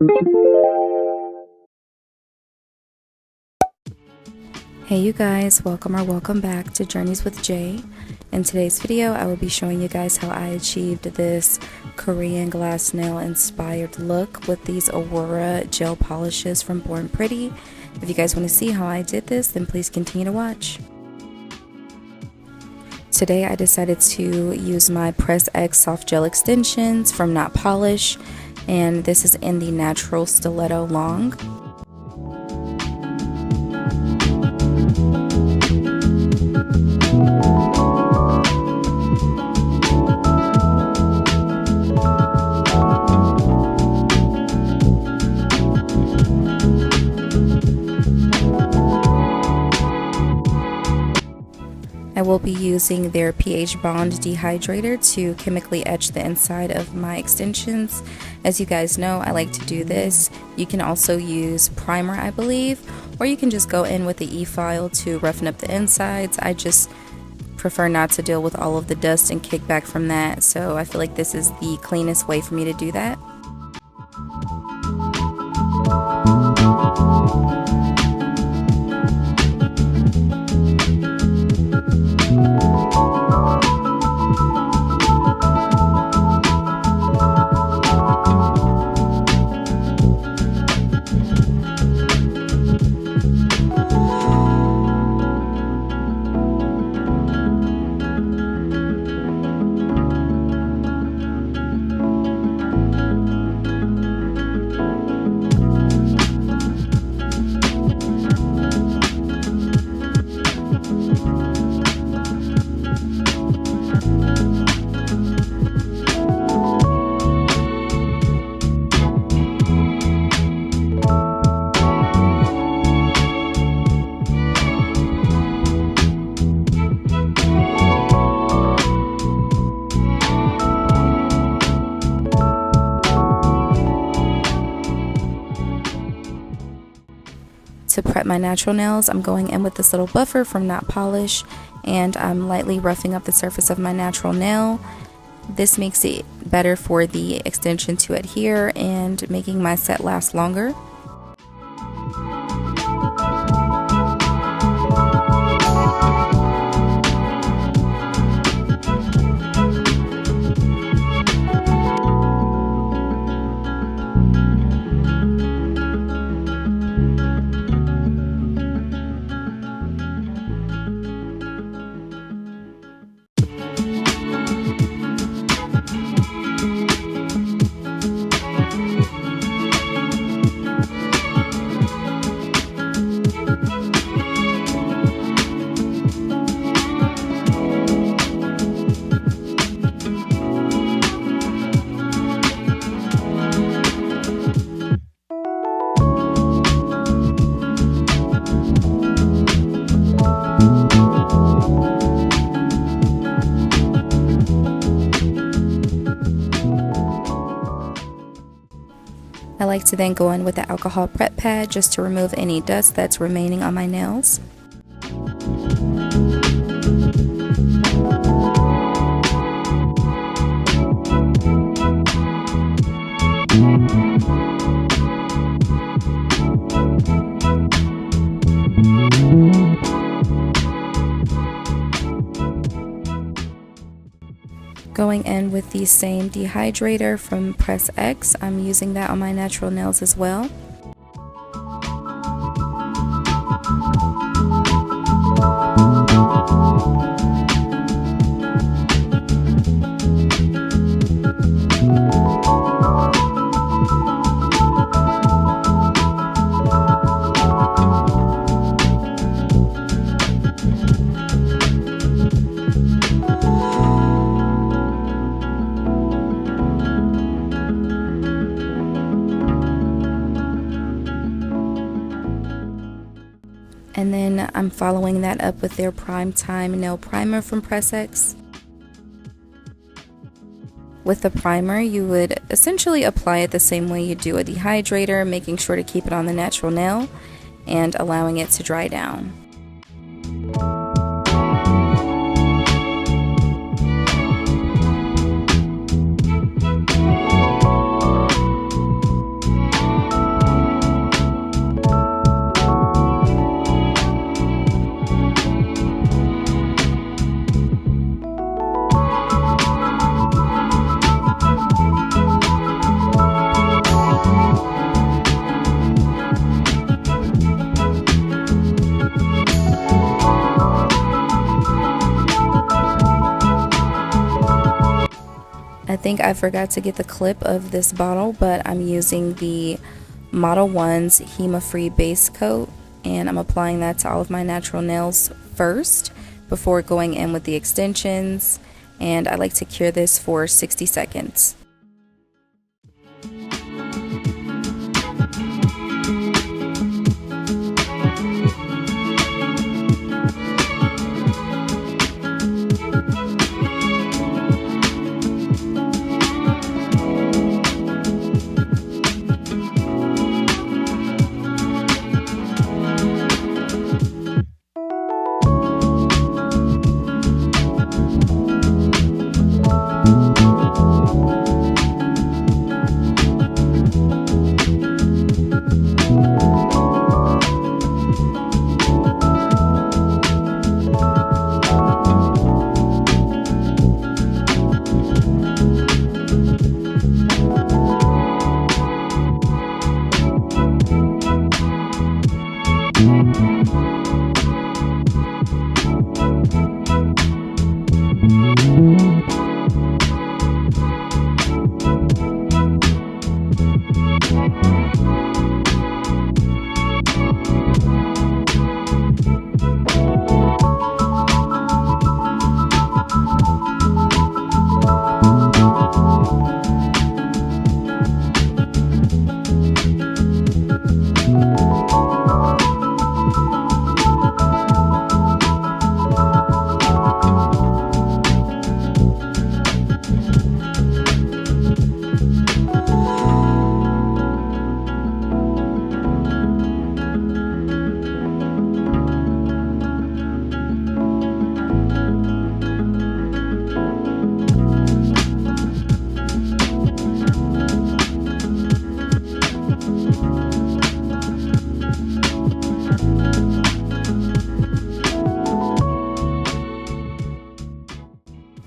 Hey you guys, welcome back to Journeys with Jay. In today's video, I will be showing you guys how I achieved this Korean glass nail inspired look with these Aurora gel polishes from Born Pretty. If you guys want to see how I did this, then please continue to watch. Today I decided to use my Press X soft gel extensions from Not Polish, and this is in the natural stiletto long. I will be using their pH bond dehydrator to chemically etch the inside of my extensions. As you guys know, I like to do this. You can also use primer, I believe, or you can just go in with the e-file to roughen up the insides. I just prefer not to deal with all of the dust and kickback from that, so I feel like this is the cleanest way for me to do that. To prep my natural nails, I'm going in with this little buffer from Not Polish, and I'm lightly roughing up the surface of my natural nail. This makes it better for the extension to adhere and making my set last longer. I like to then go in with the alcohol prep pad just to remove any dust that's remaining on my nails. Going in with the same dehydrator from Press X, I'm using that on my natural nails as well. And then I'm following that up with their Prime Time Nail Primer from Press X. With the primer, you would essentially apply it the same way you do a dehydrator, making sure to keep it on the natural nail and allowing it to dry down. I think I forgot to get the clip of this bottle, but I'm using the Model 1's HEMA-free base coat, and I'm applying that to all of my natural nails first before going in with the extensions, and I like to cure this for 60 seconds.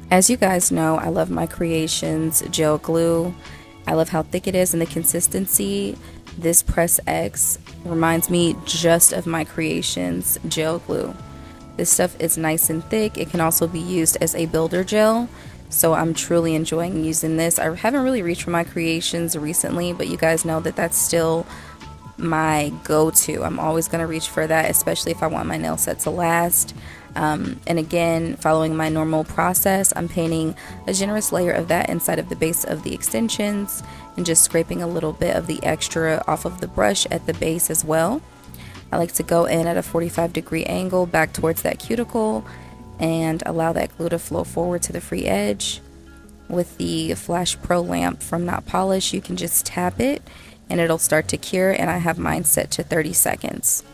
As you guys know, I love my Creations gel glue. I love how thick it is and the consistency. This Press X reminds me just of my Creations gel glue. This stuff is nice and thick. It can also be used as a builder gel, so I'm truly enjoying using this. I haven't really reached for my Creations recently, but you guys know that that's still my go-to. I'm always going to reach for that, especially if I want my nail set to last. And again, following my normal process, I'm painting a generous layer of that inside of the base of the extensions and just scraping a little bit of the extra off of the brush at the base as well. I like to go in at a 45-degree angle back towards that cuticle and allow that glue to flow forward to the free edge. With the Flash Pro lamp from Not Polish, you can just tap it and it'll start to cure, and I have mine set to 30 seconds.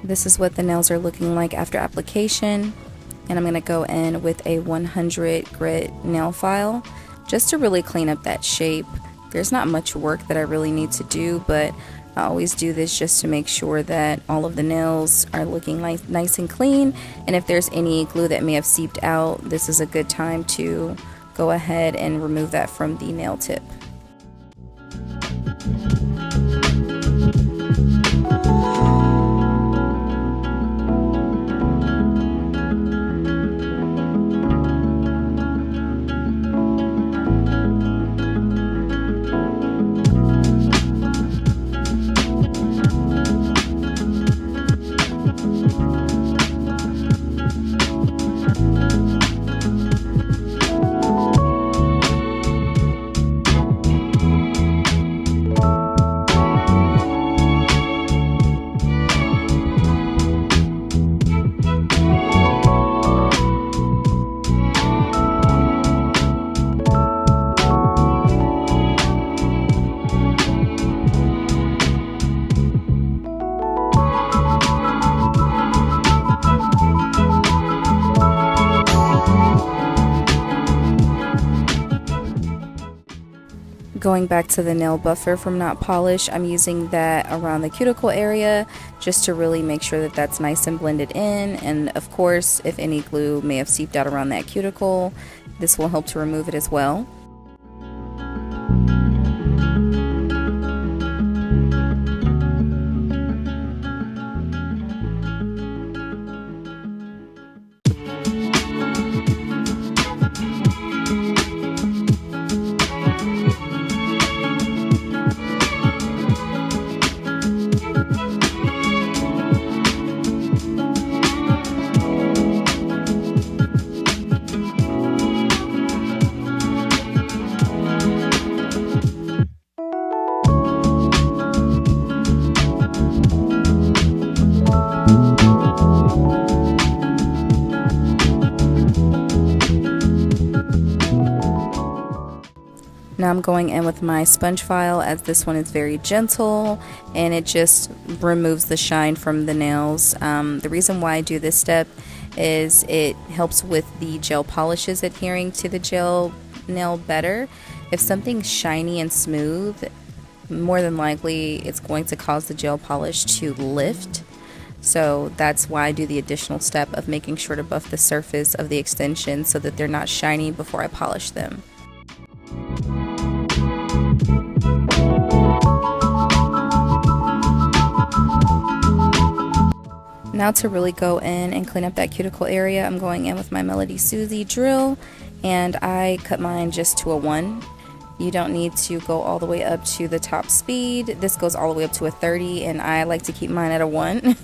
This is what the nails are looking like after application, and I'm going to go in with a 100 grit nail file just to really clean up that shape. There's not much work that I really need to do, but I always do this just to make sure that all of the nails are looking nice and clean, and if there's any glue that may have seeped out, this is a good time to go ahead and remove that from the nail tip. Going back to the nail buffer from Not Polish, I'm using that around the cuticle area just to really make sure that that's nice and blended in. And of course, if any glue may have seeped out around that cuticle, this will help to remove it as well. Now I'm going in with my sponge file, as this one is very gentle and it just removes the shine from the nails. The reason why I do this step is it helps with the gel polishes adhering to the gel nail better. If something's shiny and smooth, more than likely it's going to cause the gel polish to lift. So that's why I do the additional step of making sure to buff the surface of the extensions so that they're not shiny before I polish them. Now to really go in and clean up that cuticle area, I'm going in with my Melody Susie drill, and I cut mine just to a 1. You don't need to go all the way up to the top speed. This goes all the way up to a 30, and I like to keep mine at a 1.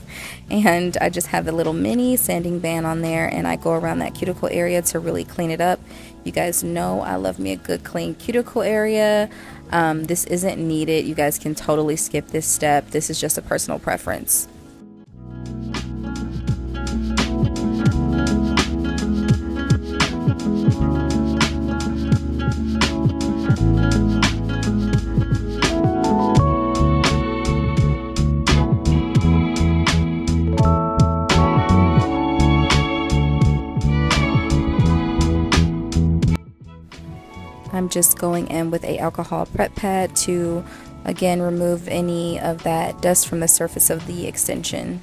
And I just have a little mini sanding band on there, and I go around that cuticle area to really clean it up. You guys know I love me a good clean cuticle area. This isn't needed. You guys can totally skip this step. This is just a personal preference. I'm just going in with a alcohol prep pad to again remove any of that dust from the surface of the extension.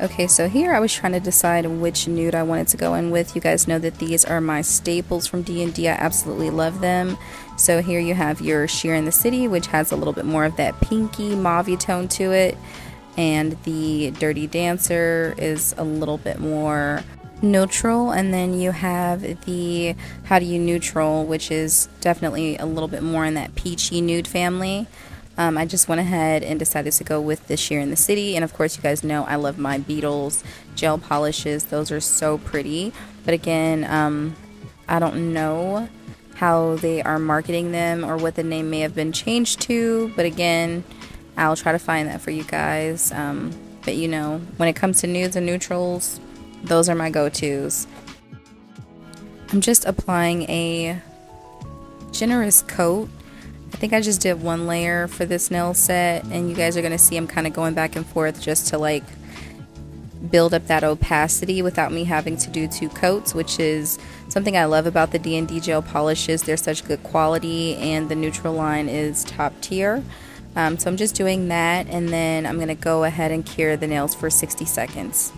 Okay, so here I was trying to decide which nude I wanted to go in with. You guys know that these are my staples from D&D. I absolutely love them. So here you have your Sheer in the City, which has a little bit more of that pinky mauve tone to it. And the Dirty Dancer is a little bit more neutral, and then you have the How Do You Neutral, which is definitely a little bit more in that peachy nude family. I just went ahead and decided to go with the Sheer in the City, and of course you guys know I love my Beetles gel polishes. Those are so pretty, but again, I don't know how they are marketing them or what the name may have been changed to, but again, I'll try to find that for you guys. But you know, when it comes to nudes and neutrals, those are my go-tos. I'm just applying a generous coat. I think I just did 1 layer for this nail set, and you guys are going to see I'm kind of going back and forth just to like build up that opacity without me having to do 2 coats, which is something I love about the D&D gel polishes. They're such good quality, and the neutral line is top tier. So I'm just doing that, and then I'm going to go ahead and cure the nails for 60 seconds.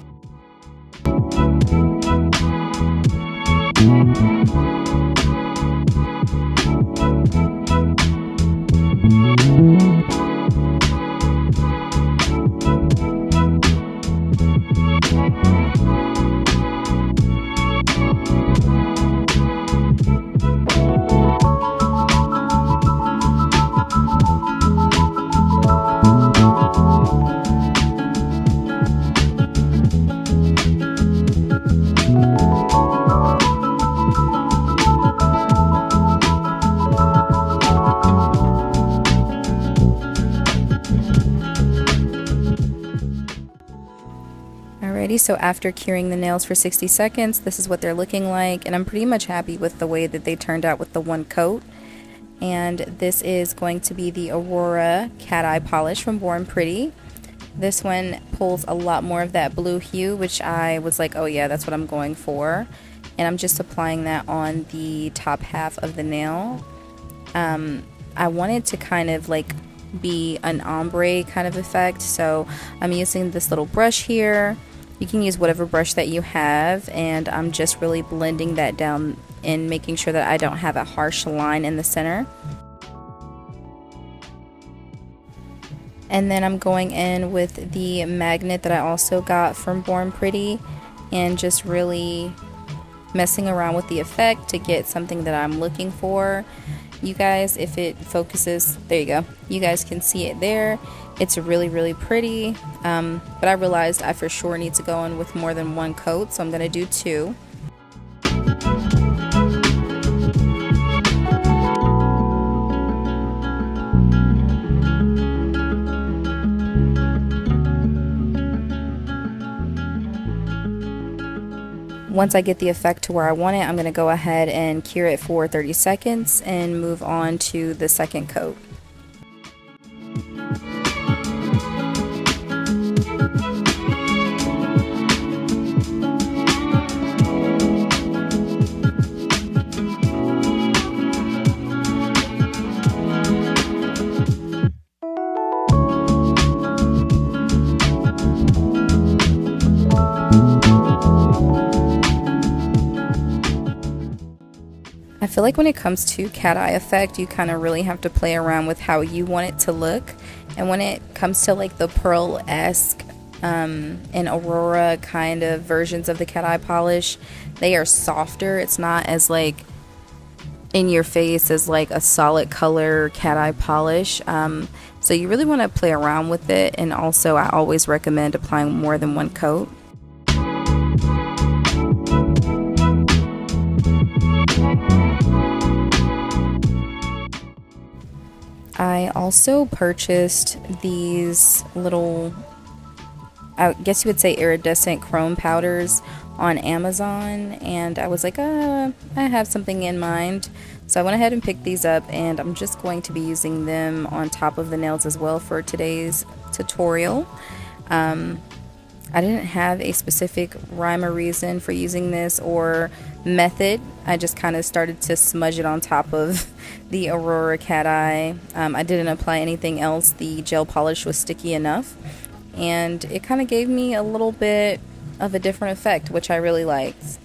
Alrighty, so after curing the nails for 60 seconds, this is what they're looking like, and I'm pretty much happy with the way that they turned out with the 1 coat. And this is going to be the Aurora Cat Eye Polish from Born Pretty. This one pulls a lot more of that blue hue, which I was like, oh yeah, that's what I'm going for. And I'm just applying that on the top half of the nail. I wanted to kind of like be an ombre kind of effect, so I'm using this little brush here. You can use whatever brush that you have, and I'm just really blending that down and making sure that I don't have a harsh line in the center. And then I'm going in with the magnet that I also got from Born Pretty and just really messing around with the effect to get something that I'm looking for. You guys, if it focuses, there you go, you guys can see it there. It's really pretty, but I realized I for sure need to go in with more than one coat, so I'm gonna do 2. Once I get the effect to where I want it, I'm going to go ahead and cure it for 30 seconds and move on to the second coat. I feel like when it comes to cat eye effect, you kind of really have to play around with how you want it to look. And when it comes to like the pearl-esque and Aurora kind of versions of the cat eye polish, they are softer. It's not as like in your face as like a solid color cat eye polish. So you really want to play around with it. And also I always recommend applying more than one coat. I also purchased these little, I guess you would say iridescent chrome powders on Amazon, and I was like, I have something in mind. So I went ahead and picked these up, and I'm just going to be using them on top of the nails as well for today's tutorial. I didn't have a specific rhyme or reason for using this or method. I just kind of started to smudge it on top of the Aurora Cat Eye. I didn't apply anything else. The gel polish was sticky enough, and it kind of gave me a little bit of a different effect, which I really liked.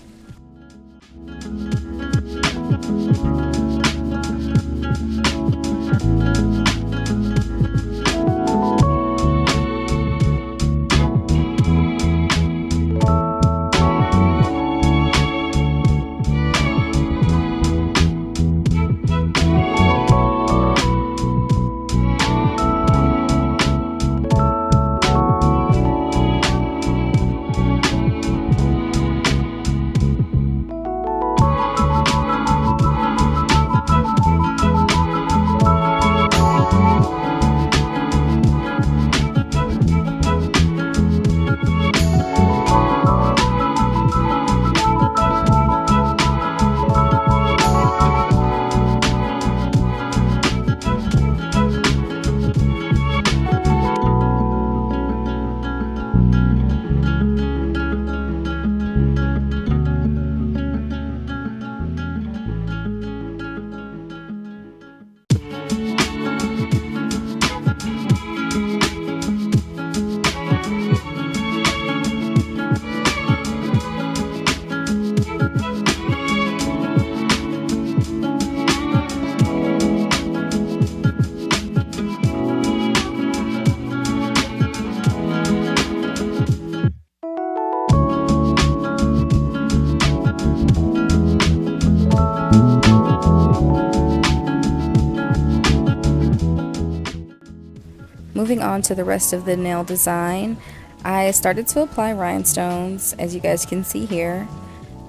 Moving on to the rest of the nail design, I started to apply rhinestones, as you guys can see here,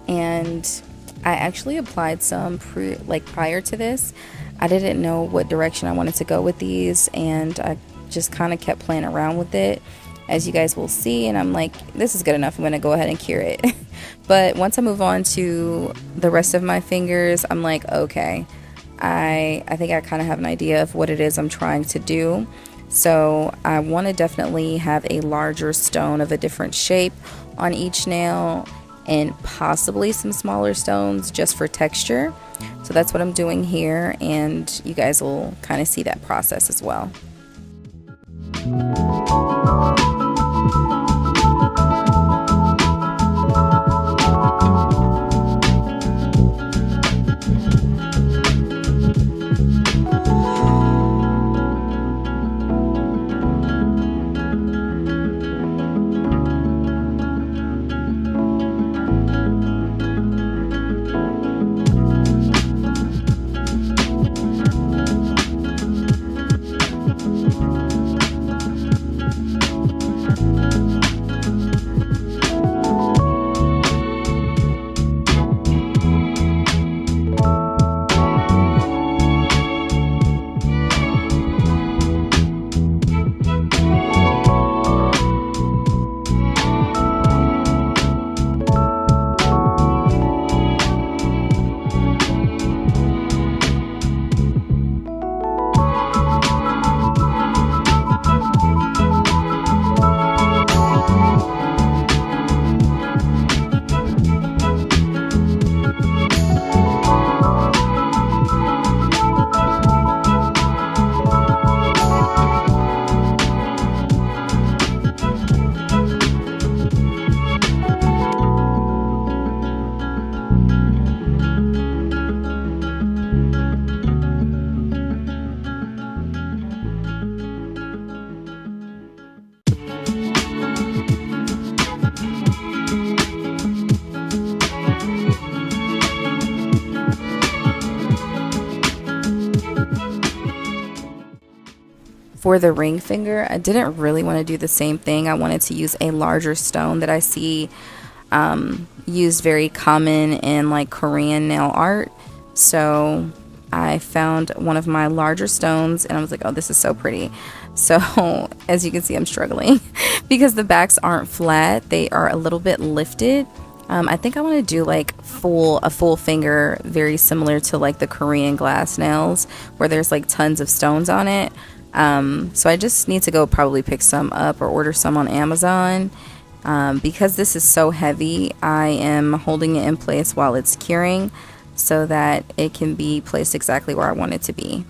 and I actually applied some prior to this. I didn't know what direction I wanted to go with these, and I just kind of kept playing around with it, as you guys will see, and I'm like, this is good enough, I'm going to go ahead and cure it. But once I move on to the rest of my fingers, I'm like, okay, I think I kind of have an idea of what it is I'm trying to do. So I want to definitely have a larger stone of a different shape on each nail, and possibly some smaller stones just for texture. So that's what I'm doing here, and you guys will kind of see that process as well. For the ring finger, I didn't really want to do the same thing. I wanted to use a larger stone that I see used very common in like Korean nail art. So I found one of my larger stones and I was like, oh, this is so pretty. So as you can see, I'm struggling because the backs aren't flat. They are a little bit lifted. I think I want to do like a full finger, very similar to like the Korean glass nails where there's like tons of stones on it. So I just need to go probably pick some up or order some on Amazon. Because this is so heavy, I am holding it in place while it's curing so that it can be placed exactly where I want it to be.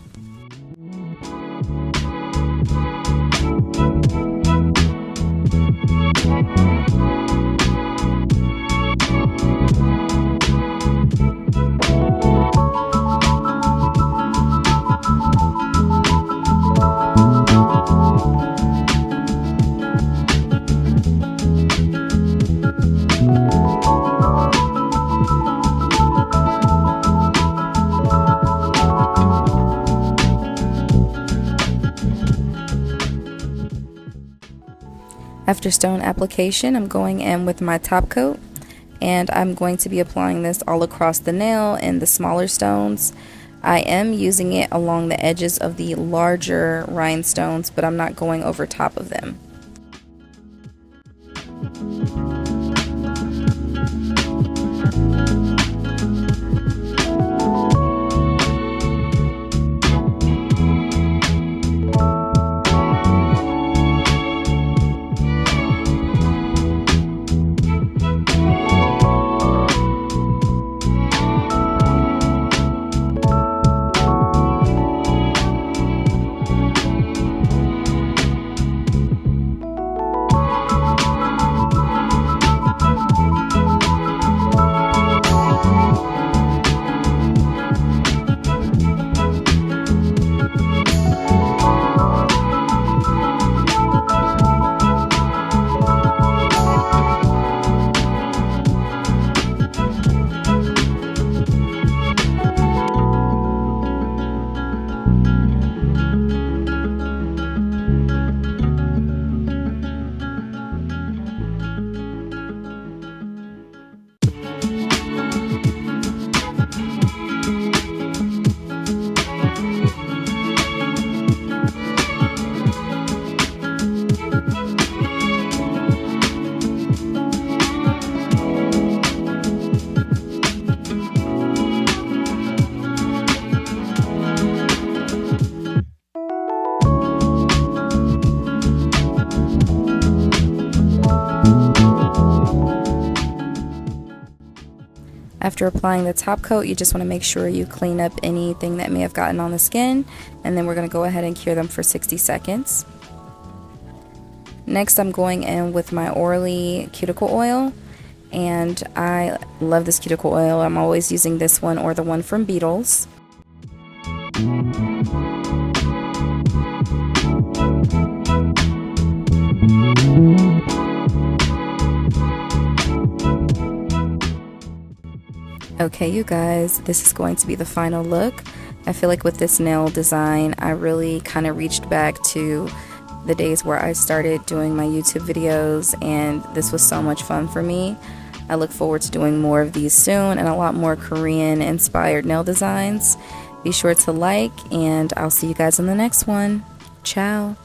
After stone application, I'm going in with my top coat, and I'm going to be applying this all across the nail and the smaller stones. I am using it along the edges of the larger rhinestones, but I'm not going over top of them. After applying the top coat, you just want to make sure you clean up anything that may have gotten on the skin, and then we're going to go ahead and cure them for 60 seconds. Next, I'm going in with my Orly cuticle oil, and I love this cuticle oil. I'm always using this one or the one from Beetles. Okay, you guys, this is going to be the final look. I feel like with this nail design, I really kind of reached back to the days where I started doing my YouTube videos, and this was so much fun for me. I look forward to doing more of these soon and a lot more Korean inspired nail designs. Be sure to like, and I'll see you guys in the next one. Ciao.